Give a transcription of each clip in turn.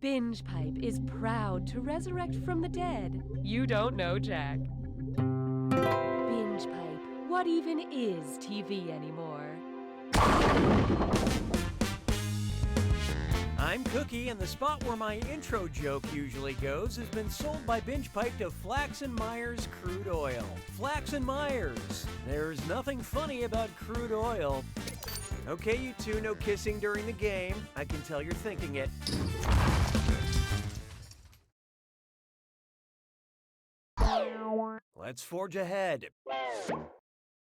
Binge Pipe is proud to resurrect from the dead. You don't know, Jack. Binge Pipe, what even is TV anymore? I'm Cookie, and the spot where my intro joke usually goes has been sold by Binge Pipe to Flax & Myers Crude Oil. Flax & Myers, there's nothing funny about crude oil. Okay, you two, no kissing during the game. I can tell you're thinking it. Let's forge ahead.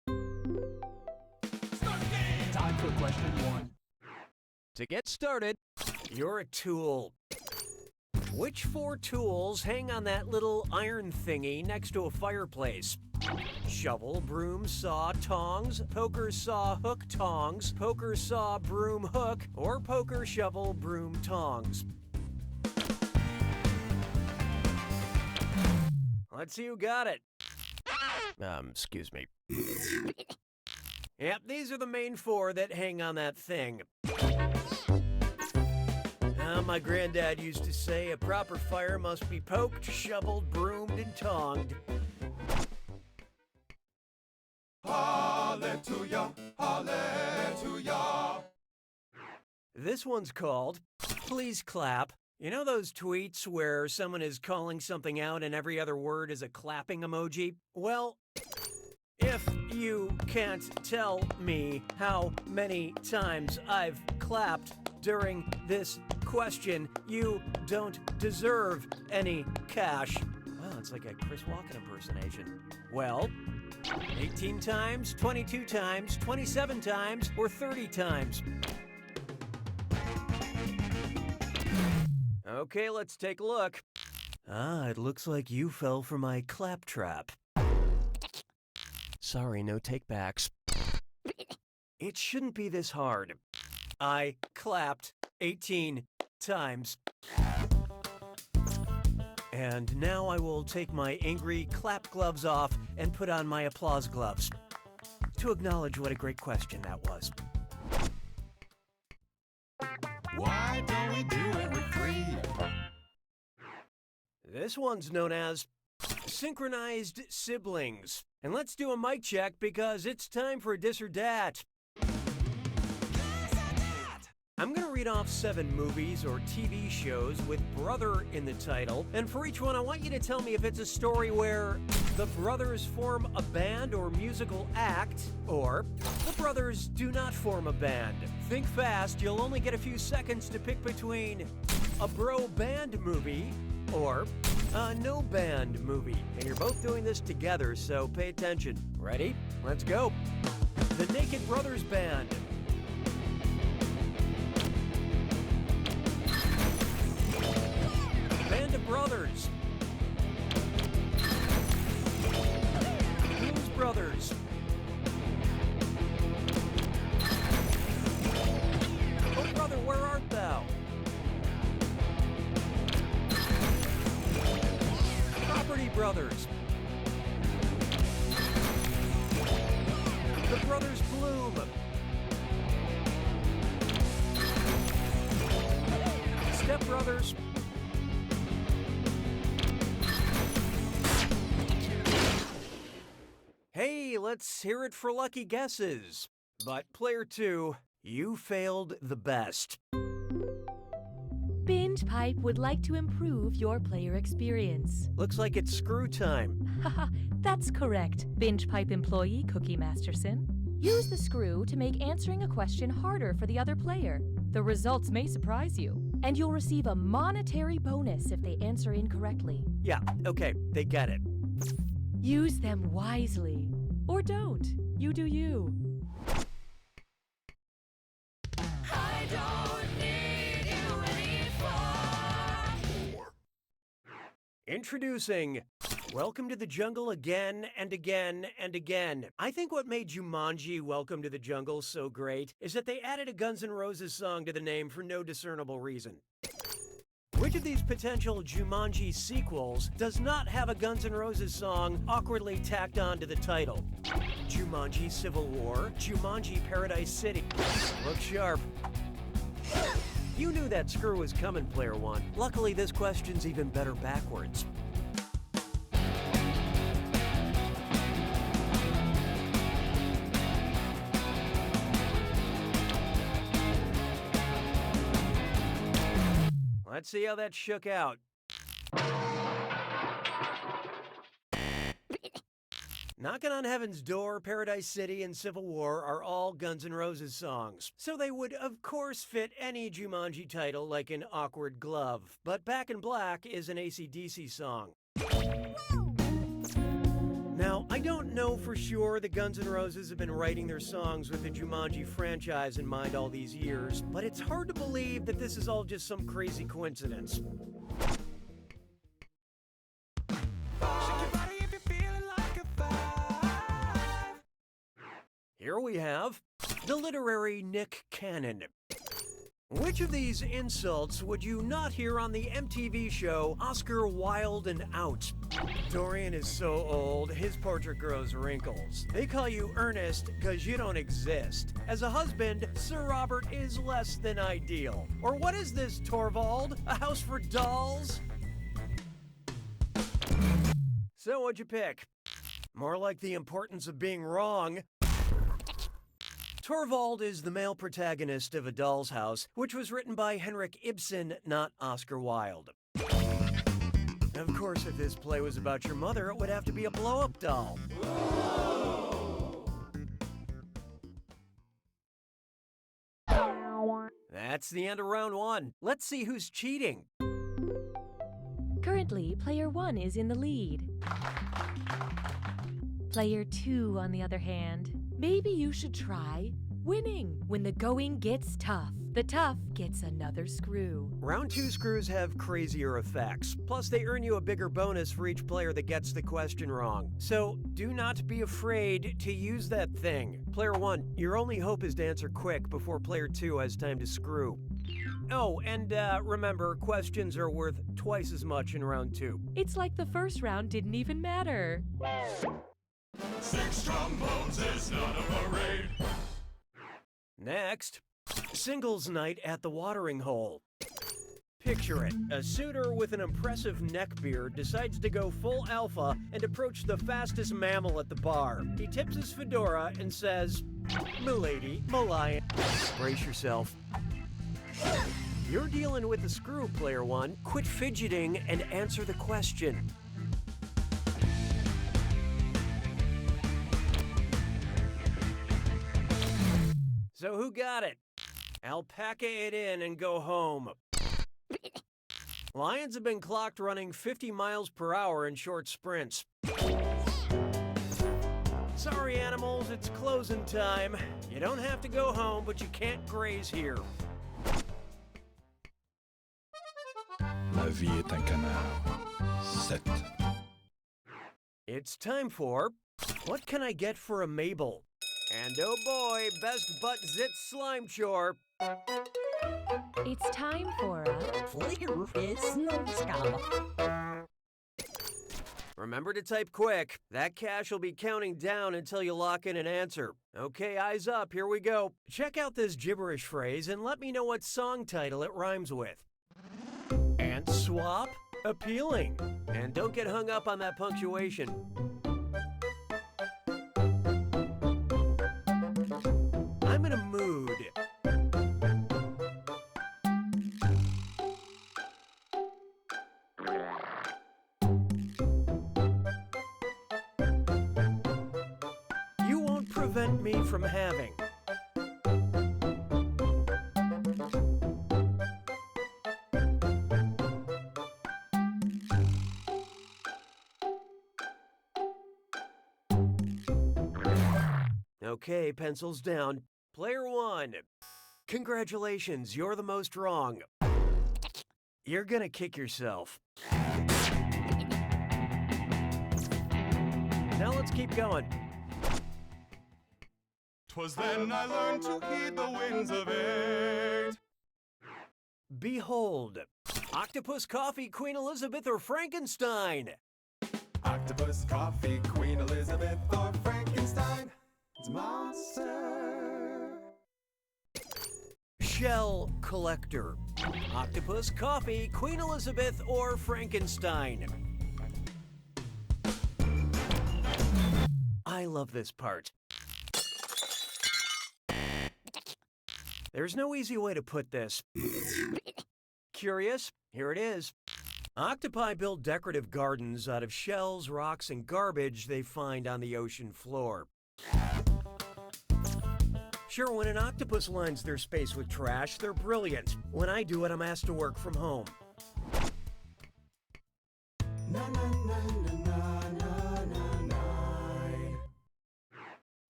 Time for question 1. To get started, you're a tool. Which 4 tools hang on that little iron thingy next to a fireplace? Shovel, broom, saw, tongs, poker, saw, hook, tongs, poker, saw, broom, hook, or poker, shovel, broom, tongs. Let's see who got it. Excuse me. Yep, these are the main 4 that hang on that thing. My granddad used to say a proper fire must be poked, shoveled, broomed, and tonged. Hallelujah, hallelujah. This one's called Please Clap. You know those tweets where someone is calling something out and every other word is a clapping emoji? Well, if you can't tell me how many times I've clapped during this question, you don't deserve any cash. Wow, it's like a Chris Walken impersonation. Well, 18 times, 22 times, 27 times, or 30 times. Okay, let's take a look. It looks like you fell for my clap trap. Sorry, no takebacks. It shouldn't be this hard. I clapped 18 times. And now I will take my angry clap gloves off and put on my applause gloves to acknowledge what a great question that was. Why don't we do it for free? This one's known as Synchronized Siblings. And let's do a mic check because it's time for Dis or Dat. I'm going to read off 7 movies or TV shows with brother in the title, and for each one I want you to tell me if it's a story where the brothers form a band or musical act, or the brothers do not form a band. Think fast, you'll only get a few seconds to pick between a bro band movie or a no band movie. And you're both doing this together, so pay attention. Ready? Let's go. The Naked Brothers Band. Band of Brothers. Blues Brothers. Oh brother, where art thou? Property Brothers. The Brothers Bloom. Step Brothers. Hey, let's hear it for lucky guesses. But player 2, you failed the best. Binge Pipe would like to improve your player experience. Looks like it's screw time. Haha, that's correct, Binge Pipe employee Cookie Masterson. Use the screw to make answering a question harder for the other player. The results may surprise you, and you'll receive a monetary bonus if they answer incorrectly. Yeah, okay, they get it. Use them wisely. Or don't. You do you. I don't need you anymore. Introducing Welcome to the Jungle Again and Again and Again. I think what made Jumanji Welcome to the Jungle so great is that they added a Guns N' Roses song to the name for no discernible reason. Which of these potential Jumanji sequels does not have a Guns N' Roses song awkwardly tacked on to the title? Jumanji Civil War, Jumanji Paradise City. Look sharp. You knew that screw was coming, player one. Luckily, this question's even better backwards. Let's see how that shook out. Knocking on Heaven's Door, Paradise City, and Civil War are all Guns N' Roses songs, so they would of course fit any Jumanji title like an awkward glove. But Back in Black is an AC/DC song. Now, I don't know for sure that Guns N' Roses have been writing their songs with the Jumanji franchise in mind all these years, but it's hard to believe that this is all just some crazy coincidence. Here we have the literary Nick Cannon. Which of these insults would you not hear on the MTV show Oscar Wilde and Out? Dorian is so old, his portrait grows wrinkles. They call you Ernest because you don't exist. As a husband, Sir Robert is less than ideal. Or what is this, Torvald? A house for dolls? So what'd you pick? More like the importance of being wrong. Torvald is the male protagonist of A Doll's House, which was written by Henrik Ibsen, not Oscar Wilde. Of course, if this play was about your mother, it would have to be a blow-up doll. That's the end of round one. Let's see who's cheating. Currently, player 1 is in the lead. Player 2, on the other hand, maybe you should try winning. When the going gets tough, the tough gets another screw. Round 2 screws have crazier effects. Plus, they earn you a bigger bonus for each player that gets the question wrong. So, do not be afraid to use that thing. Player 1, your only hope is to answer quick before player 2 has time to screw. Oh, and remember, questions are worth twice as much in round 2. It's like the first round didn't even matter. 6 trombones is not a parade. Next, singles night at the watering hole. Picture it. A suitor with an impressive neckbeard decides to go full alpha and approach the fastest mammal at the bar. He tips his fedora and says, "Milady, Malayan." Brace yourself. You're dealing with the screw, player 1. Quit fidgeting and answer the question. So who got it? Alpaca it in and go home. Lions have been clocked running 50 miles per hour in short sprints. Sorry, animals, it's closing time. You don't have to go home, but you can't graze here. La vie est un canard. 7. It's time for What Can I Get for a Mabel? And oh boy, best butt zit slime chore. It's time for a Remember to type quick. That cash will be counting down until you lock in an answer. Okay, eyes up, here we go. Check out this gibberish phrase and let me know what song title it rhymes with. Ant swap? Appealing. And don't get hung up on that punctuation. I'm in a mood. You won't prevent me from having. Okay, pencils down. Player 1, congratulations, you're the most wrong. You're gonna kick yourself. Now let's keep going. 'Twas then I learned to heed the winds of 8. Behold, Octopus Coffee, Queen Elizabeth, or Frankenstein? Octopus, coffee, Queen Elizabeth, or Frankenstein. It's a monster. shell collector. Octopus, coffee, Queen Elizabeth, or Frankenstein. I love this part. There's no easy way to put this. Curious? Here it is. Octopi build decorative gardens out of shells, rocks, and garbage they find on the ocean floor. Sure, when an octopus lines their space with trash, they're brilliant. When I do it, I'm asked to work from home.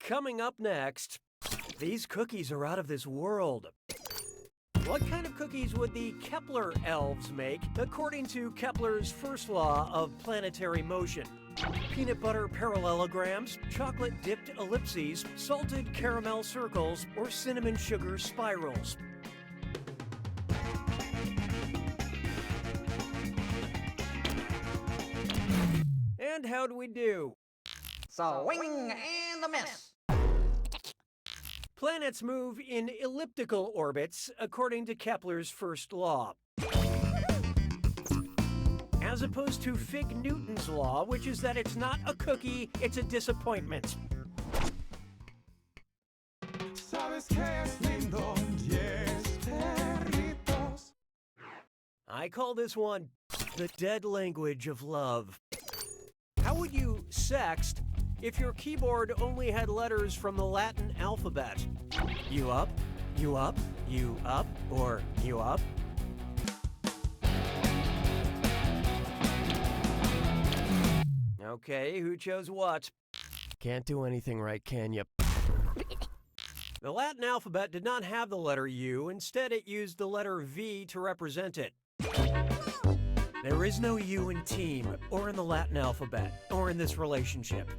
Coming up next, these cookies are out of this world. What kind of cookies would the Kepler elves make, according to Kepler's first law of planetary motion? Peanut butter parallelograms, chocolate-dipped ellipses, salted caramel circles, or cinnamon sugar spirals? And how'd we do? Swing and a miss. Planets move in elliptical orbits, according to Kepler's first law. As opposed to Fig Newton's law, which is that it's not a cookie, it's a disappointment. I call this one the dead language of love. How would you sext if your keyboard only had letters from the Latin alphabet? You up, you up, you up, or you up? Okay, who chose what? Can't do anything right, can you? The Latin alphabet did not have the letter U. Instead, it used the letter V to represent it. There is no U in team, or in the Latin alphabet, or in this relationship.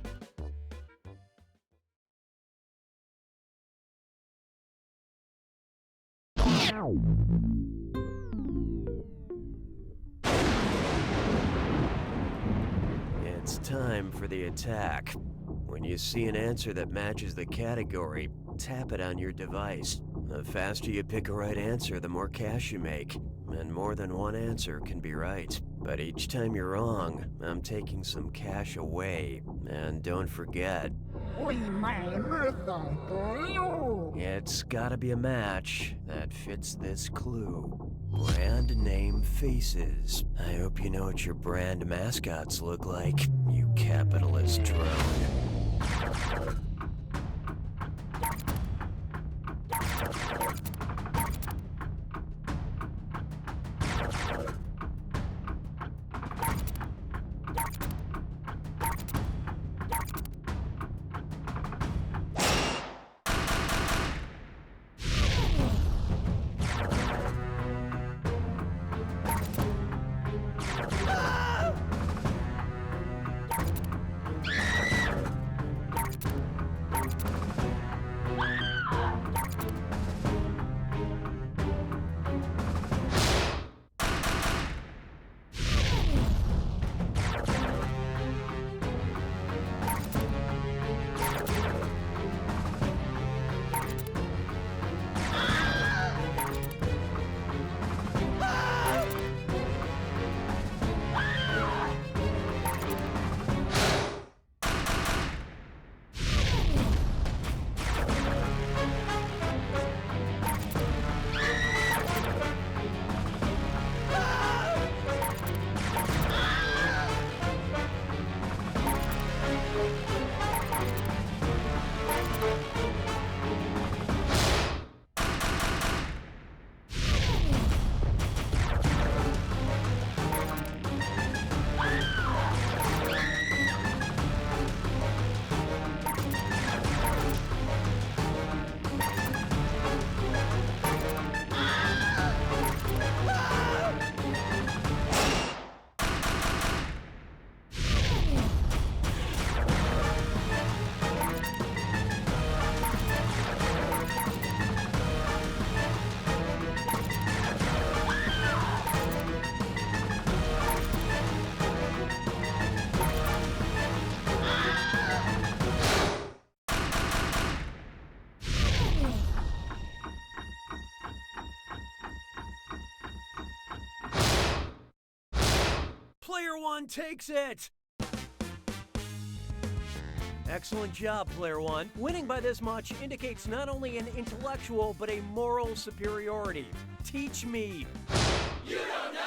It's time for the attack. When you see an answer that matches the category, tap it on your device. The faster you pick a right answer, the more cash you make. And more than one answer can be right. But each time you're wrong, I'm taking some cash away. And don't forget, We made everything for you. it's gotta be a match that fits this clue. Brand name faces. I hope you know what your brand mascots look like, you capitalist drone. Player one takes it! Excellent job, Player one. Winning by this much indicates not only an intellectual, but a moral superiority. Teach me. You don't know